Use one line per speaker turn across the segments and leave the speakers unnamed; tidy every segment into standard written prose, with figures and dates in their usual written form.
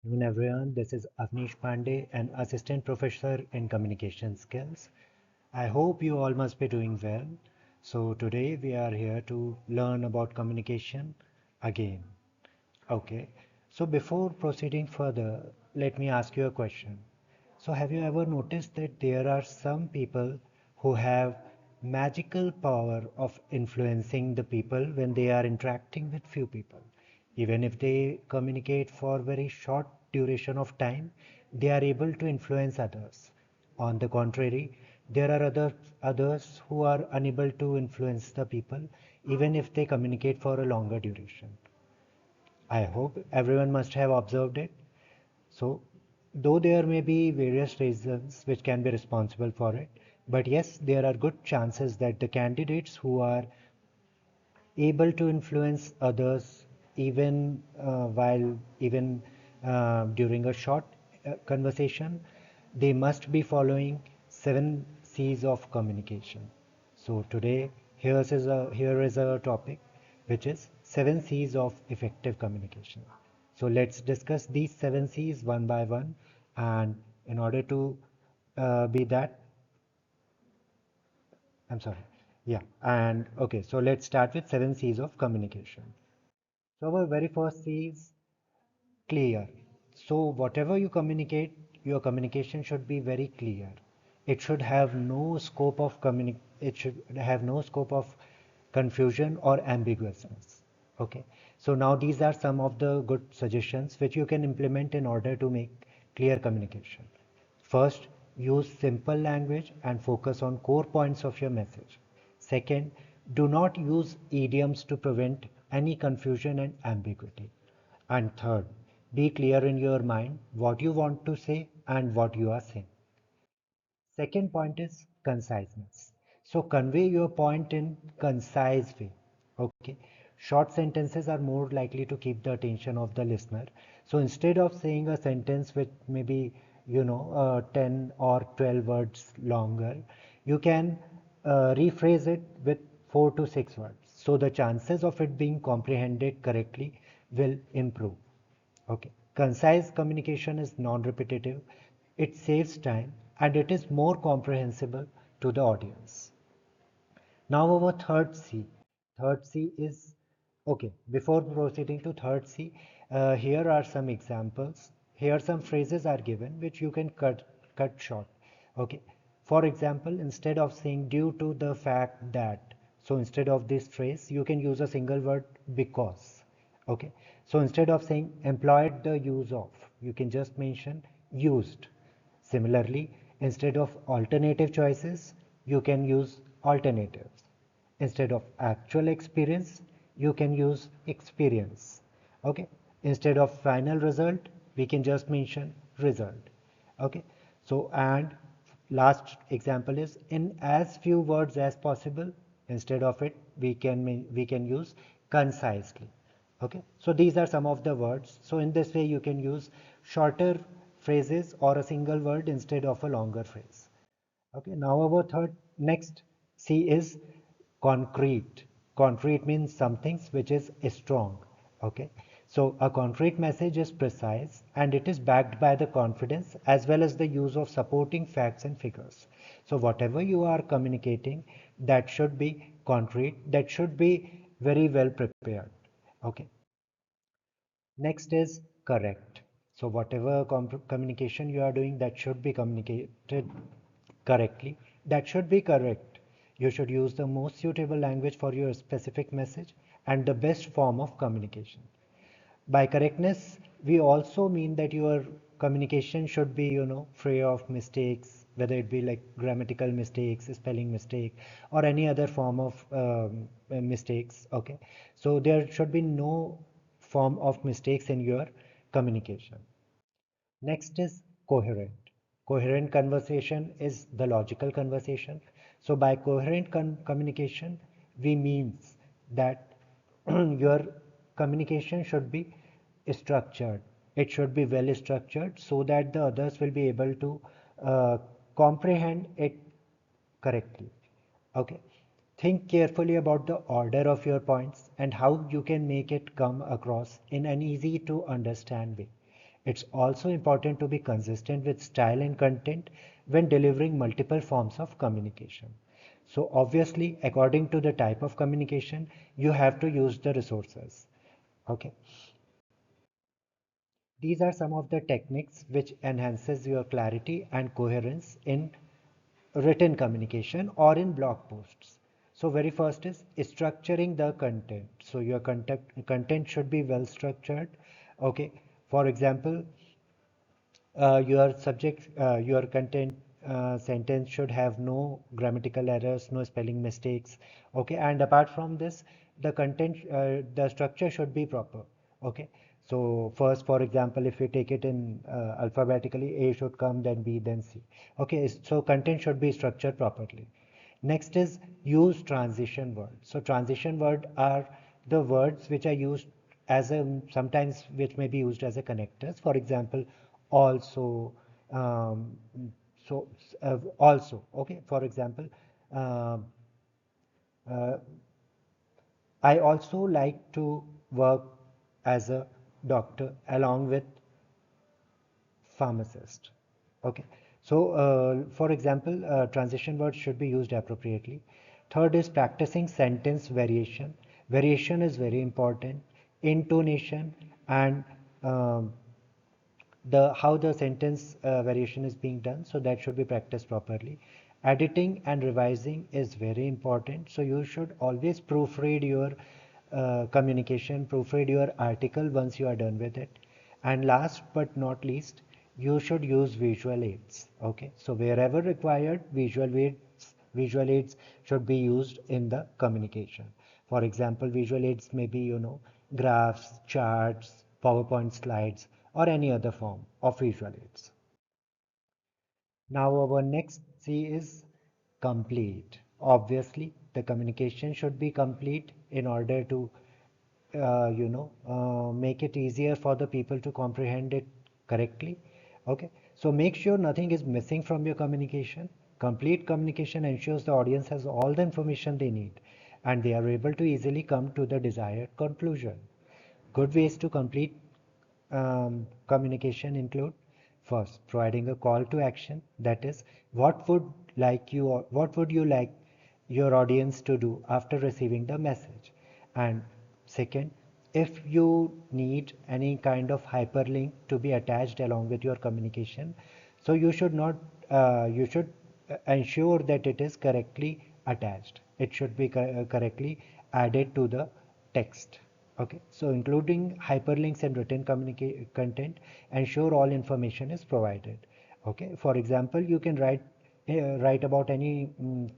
Good everyone, this is Avnish Pandey, an assistant professor in communication skills. I hope you all must be doing well. So today we are here to learn about communication again. Okay, so before proceeding further, let me ask you a question. So have you ever noticed that there are some people who have magical power of influencing the people when they are interacting with few people? Even if they communicate for very short duration of time, they are able to influence others. On the contrary, there are others who are unable to influence the people even if they communicate for a longer duration. I hope everyone must have observed it. So, though there may be various reasons which can be responsible for it, but yes, there are good chances that the candidates who are able to influence others even during a short conversation, they must be following 7 C's of communication. So today here is a topic which is 7 C's of effective communication. So let's discuss these 7 C's one by one, and in order to be that I'm sorry. Yeah, and okay, so let's start with 7 C's of communication. So our very first C is clear. So whatever you communicate, your communication should be very clear. It should have no scope of it should have no scope of confusion or ambiguousness. Okay. So now these are some of the good suggestions which you can implement in order to make clear communication. First, use simple language and focus on core points of your message. Second, do not use idioms to prevent any confusion and ambiguity. And third, be clear in your mind what you want to say and what you are saying. Second point is conciseness. So convey your point in concise way. Okay. Short sentences are more likely to keep the attention of the listener. So instead of saying a sentence with maybe 10 or 12 words longer, you can rephrase it with 4 to 6 words. So the chances of it being comprehended correctly will improve. Okay. Concise communication is non-repetitive, it saves time, and it is more comprehensible to the audience. Now our third C. Third C is, okay, before proceeding to third C, here are some examples. Here some phrases are given which you can cut short. Okay. For example, instead of saying due to the fact that, so instead of this phrase, you can use a single word because. Okay. So instead of saying employed the use of, you can just mention used. Similarly, instead of alternative choices, you can use alternatives. Instead of actual experience, you can use experience. Okay. Instead of final result, we can just mention result. Okay. So, and last example is in as few words as possible. Instead of it, we can use concisely. Okay. So these are some of the words. So in this way, you can use shorter phrases or a single word instead of a longer phrase. Okay, now our third next C is concrete. Concrete means something which is strong. Okay, so a concrete message is precise and it is backed by the confidence as well as the use of supporting facts and figures. So whatever you are communicating, that should be concrete, that should be very well prepared. Okay. Next is correct. So whatever communication you are doing, that should be communicated correctly. That should be correct. You should use the most suitable language for your specific message and the best form of communication. By correctness, we also mean that your communication should be, free of mistakes, whether it be like grammatical mistakes, spelling mistake, or any other form of mistakes. Okay, so there should be no form of mistakes in your communication. Next is coherent. Coherent conversation is the logical conversation. So by coherent communication, we means that your communication should be structured. It should be well structured so that the others will be able to uh, comprehend it correctly. Okay. Think carefully about the order of your points and how you can make it come across in an easy to understand way. It's also important to be consistent with style and content when delivering multiple forms of communication. So obviously, according to the type of communication, you have to use the resources. Okay. These are some of the techniques which enhances your clarity and coherence in written communication or in blog posts. So very first is structuring the content. So your content should be well structured. Okay. For example, your content sentence should have no grammatical errors, no spelling mistakes. Okay, and apart from this, the structure should be proper. Okay, so first, for example, if we take it in alphabetically, A should come, then B, then C. Okay, so content should be structured properly. Next is use transition words. So transition word are the words which are used as a sometimes which may be used as a connectors. For example, also, um, also. Okay. For example, um uh, I also like to work as a doctor along with pharmacist. Okay. So, for example, transition words should be used appropriately. Third is practicing sentence variation. Variation is very important. Intonation and um, the how the sentence variation is being done, so that should be practiced properly. Editing and revising is very important, so you should always proofread your communication, proofread your article once you are done with it. And last but not least, you should use visual aids. Okay, so wherever required, visual aids should be used in the communication. For example, visual aids may be, graphs, charts, PowerPoint slides, or any other form of visual aids. Now our next C is complete. Obviously, the communication should be complete in order to, make it easier for the people to comprehend it correctly. Okay, so make sure nothing is missing from your communication. Complete communication ensures the audience has all the information they need and they are able to easily come to the desired conclusion. Good ways to complete communication include first providing a call to action, that is what would you like your audience to do after receiving the message. And second, if you need any kind of hyperlink to be attached along with your communication, so you should not you should ensure that it is correctly attached, it should be correctly added to the text. Okay, so including hyperlinks and written content, ensure all information is provided. Okay, for example, you can write about any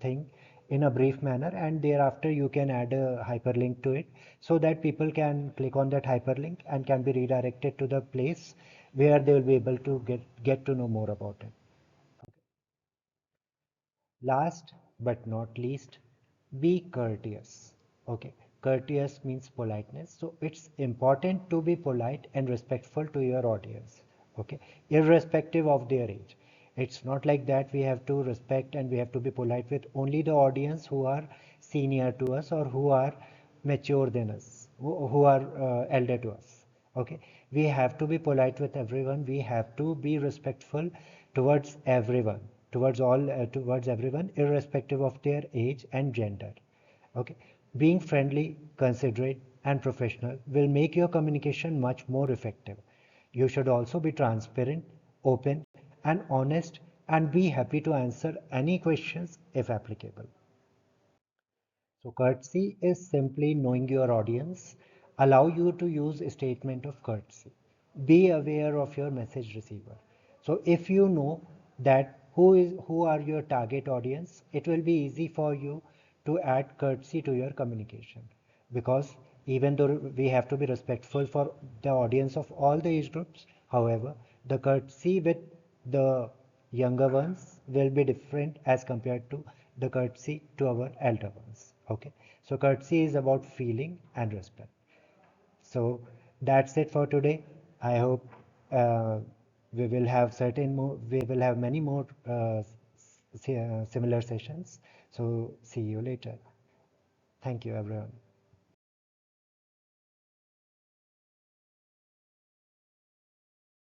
thing in a brief manner, and thereafter you can add a hyperlink to it so that people can click on that hyperlink and can be redirected to the place where they will be able to get to know more about it. Last but not least, be courteous. Okay, courteous means politeness. So it's important to be polite and respectful to your audience. Okay, irrespective of their age. It's not like that we have to respect and we have to be polite with only the audience who are senior to us or who are mature than us, who are elder to us. Okay, we have to be polite with everyone. We have to be respectful towards everyone, towards everyone, irrespective of their age and gender. Okay, being friendly, considerate, and professional will make your communication much more effective. You should also be transparent, open, and honest, and be happy to answer any questions if applicable. So courtesy is simply knowing your audience. Allow you to use a statement of courtesy. Be aware of your message receiver. So if you know that who are your target audience, it will be easy for you to add courtesy to your communication. Because even though we have to be respectful for the audience of all the age groups, however, the courtesy with the younger ones will be different as compared to the courtesy to our elder ones. Okay, so courtesy is about feeling and respect. So that's it for today. I hope uh, we will have many more similar sessions. So see you later. Thank you, everyone.